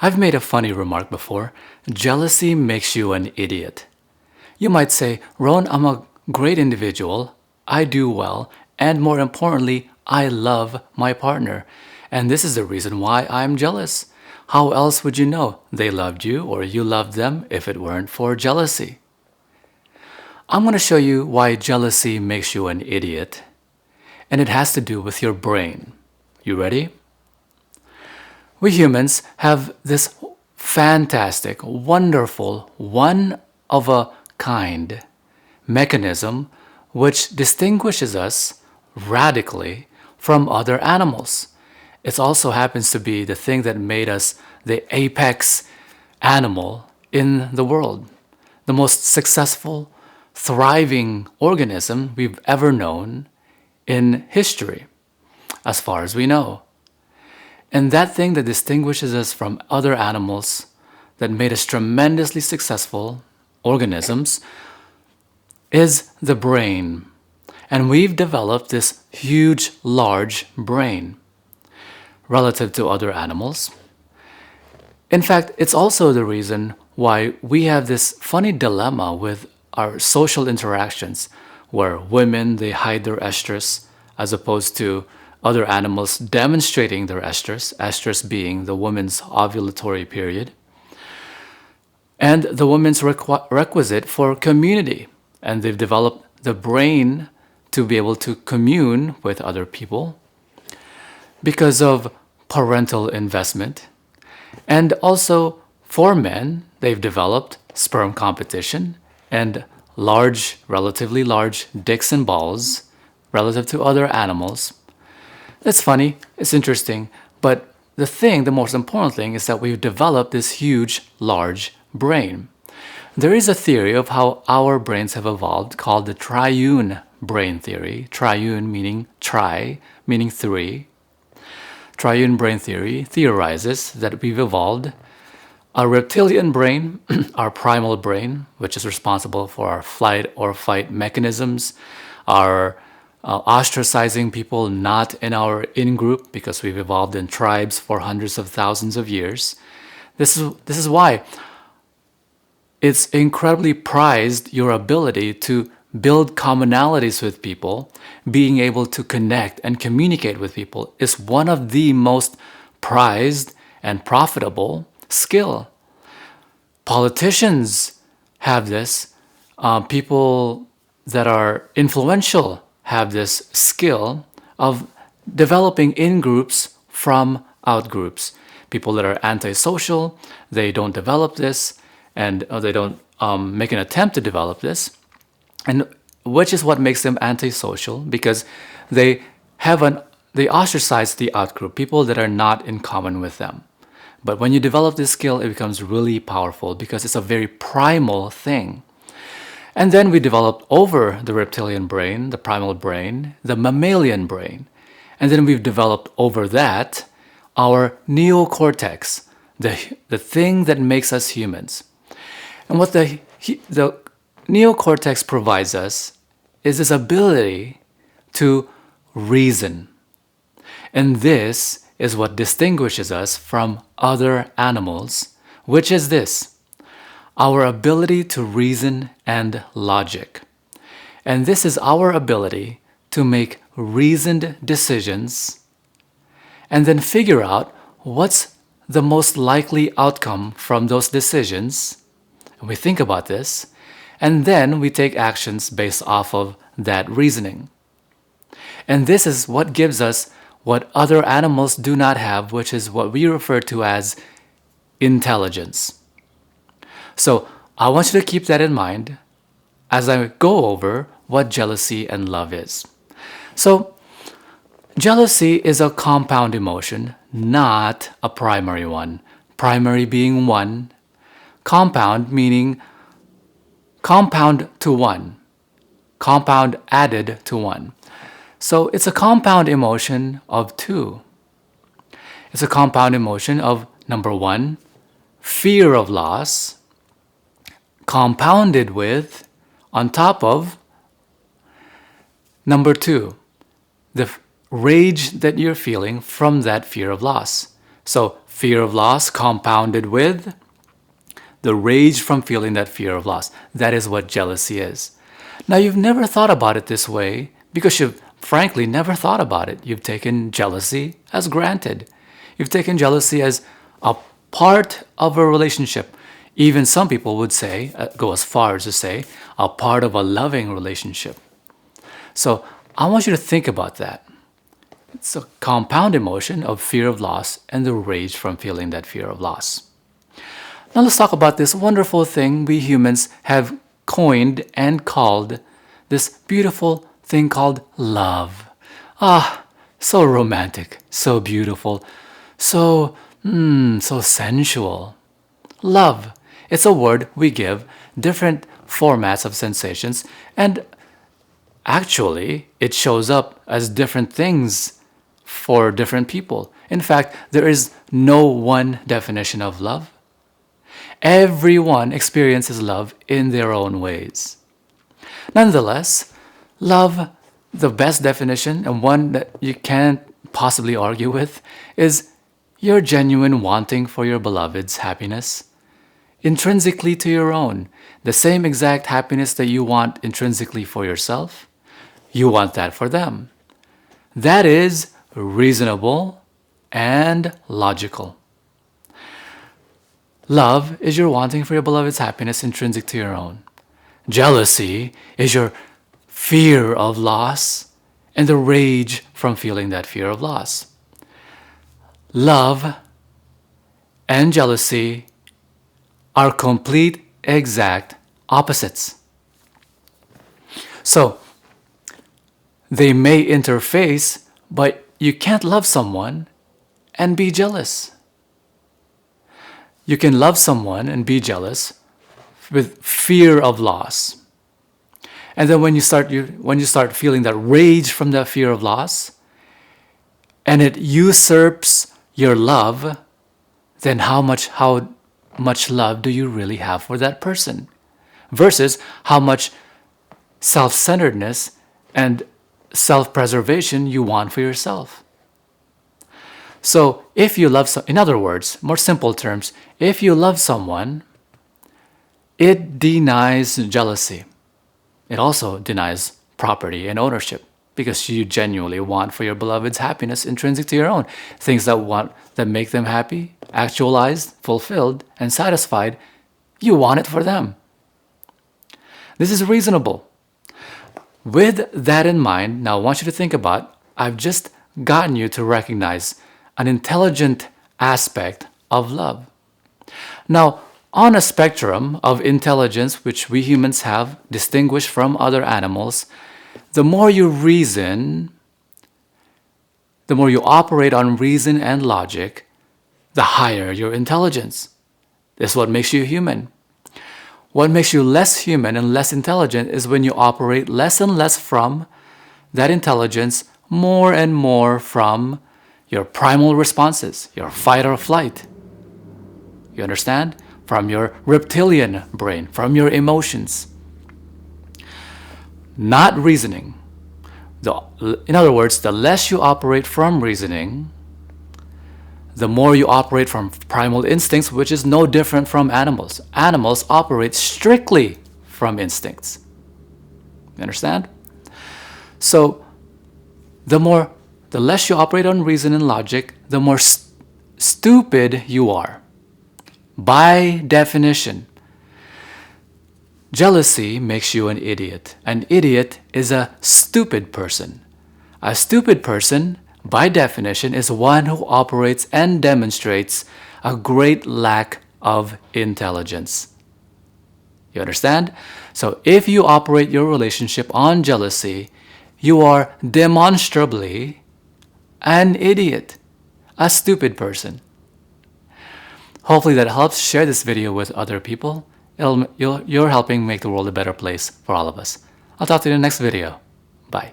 I've made a funny remark before. Jealousy makes you an idiot. You might say, Ron, I'm a great individual. I do well. And more importantly, I love my partner. And this is the reason why I'm jealous. How else would you know they loved you or you loved them if it weren't for jealousy? I'm going to show you why jealousy makes you an idiot. And it has to do with your brain. You ready? We humans have this fantastic, wonderful, one of a kind mechanism which distinguishes us radically from other animals. It also happens to be the thing that made us the apex animal in the world, the most successful, thriving organism we've ever known in history, as far as we know. And that thing that distinguishes us from other animals, that made us tremendously successful organisms, is the brain. And we've developed this huge, large brain relative to other animals. In fact, it's also the reason why we have this funny dilemma with our social interactions, where women, they hide their estrus, as opposed to other animals demonstrating their estrus being the woman's ovulatory period, and the woman's requisite for community. And they've developed the brain to be able to commune with other people because of parental investment. And also for men, they've developed sperm competition and relatively large dicks and balls relative to other animals. It's funny, it's interesting, but the most important thing is that we've developed this huge, large brain. There is a theory of how our brains have evolved called the triune brain theory. Triune meaning tri, meaning three. Triune brain theory theorizes that we've evolved a reptilian brain, our primal brain, which is responsible for our flight or fight mechanisms, our ostracizing people not in our in-group because we've evolved in tribes for hundreds of thousands of years. This is why it's incredibly prized, your ability to build commonalities with people. Being able to connect and communicate with people is one of the most prized and profitable skill. Politicians have this. People that are influential have this skill of developing in-groups from out-groups. People that are antisocial, they don't develop this, and they don't make an attempt to develop this, and which is what makes them antisocial, because they ostracize the outgroup, people that are not in common with them. But when you develop this skill, it becomes really powerful because it's a very primal thing. And then we developed over the reptilian brain, the primal brain, the mammalian brain. And then we've developed over that our neocortex, the thing that makes us humans. And what the neocortex provides us is this ability to reason. And this is what distinguishes us from other animals, which is this: our ability to reason and logic. And this is our ability to make reasoned decisions and then figure out what's the most likely outcome from those decisions. And we think about this, and then we take actions based off of that reasoning. And this is what gives us what other animals do not have, which is what we refer to as intelligence. So I want you to keep that in mind as I go over what jealousy and love is. So jealousy is a compound emotion, not a primary one. Primary being one, compound meaning compound to one, compound added to one. So it's a compound emotion of two. It's a compound emotion of, number one, fear of loss, compounded with, on top of, number two, the rage that you're feeling from that fear of loss. So fear of loss compounded with the rage from feeling that fear of loss. That is what jealousy is. Now, you've never thought about it this way because you've frankly never thought about it. You've taken jealousy as granted. You've taken jealousy as a part of a relationship. Even some people would say, go as far as to say, a part of a loving relationship. So I want you to think about that. It's a compound emotion of fear of loss and the rage from feeling that fear of loss. Now let's talk about this wonderful thing we humans have coined and called this beautiful thing called love. Ah, so romantic, so beautiful, so sensual. Love. It's a word we give different formats of sensations, and actually it shows up as different things for different people. In fact, there is no one definition of love. Everyone experiences love in their own ways. Nonetheless, love, the best definition, and one that you can't possibly argue with, is your genuine wanting for your beloved's happiness, intrinsically to your own. The same exact happiness that you want intrinsically for yourself, you want that for them. That is reasonable and logical. Love is your wanting for your beloved's happiness intrinsic to your own. Jealousy is your fear of loss and the rage from feeling that fear of loss. Love and jealousy are complete, exact opposites. So, they may interface, but you can't love someone and be jealous. You can love someone and be jealous with fear of loss. And then when you start feeling that rage from that fear of loss, and it usurps your love, then how much love do you really have for that person? Versus how much self-centeredness and self-preservation you want for yourself. So if you love in other words, more simple terms, if you love someone, it denies jealousy. It also denies property and ownership because you genuinely want for your beloved's happiness intrinsic to your own. Things that make them happy, actualized, fulfilled, and satisfied, you want it for them. This is reasonable. With that in mind, now I want you to think about, I've just gotten you to recognize an intelligent aspect of love. Now, on a spectrum of intelligence which we humans have distinguished from other animals, the more you reason, the more you operate on reason and logic, the higher your intelligence. This is what makes you human. What makes you less human and less intelligent is when you operate less and less from that intelligence, more and more from your primal responses, your fight or flight. You understand? From your reptilian brain, from your emotions. Not reasoning. In other words, the less you operate from reasoning, the more you operate from primal instincts, which is no different from animals. Animals operate strictly from instincts. You understand? So, the less you operate on reason and logic, the more stupid you are. By definition, jealousy makes you an idiot. An idiot is a stupid person. A stupid person, by definition, is one who operates and demonstrates a great lack of intelligence. You understand? So if you operate your relationship on jealousy, you are demonstrably an idiot, a stupid person. Hopefully that helps. Share this video with other people. You're helping make the world a better place for all of us. I'll talk to you in the next video. Bye.